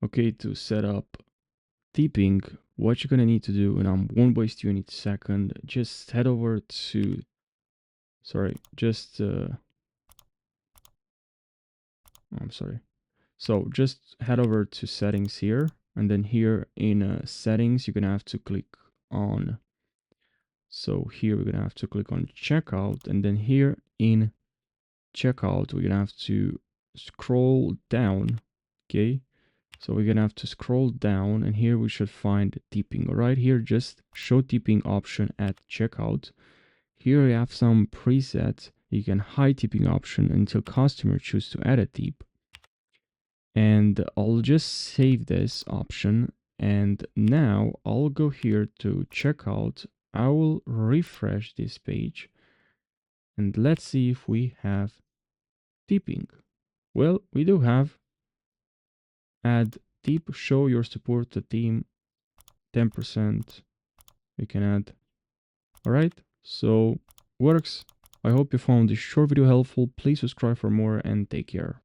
Okay, to set up tipping, what you're gonna need to do, and I won't waste you any second, just head over to, I'm sorry. So just head over to settings here, and then here in settings, you're gonna have to click on, so here we're gonna have to click on checkout, and then here in checkout, we're gonna have to scroll down, okay? So we're gonna have to scroll down, and here we should find tipping. Right here, just show tipping option at checkout. Here we have some presets. You can hide tipping option until customer choose to add a tip. And I'll just save this option. And now I'll go here to checkout. I will refresh this page. And let's see if we have tipping. Well, we do have. Add tip, show your support to team, 10%. We can add. All right, so works. I hope you found this short video helpful. Please subscribe for more and take care.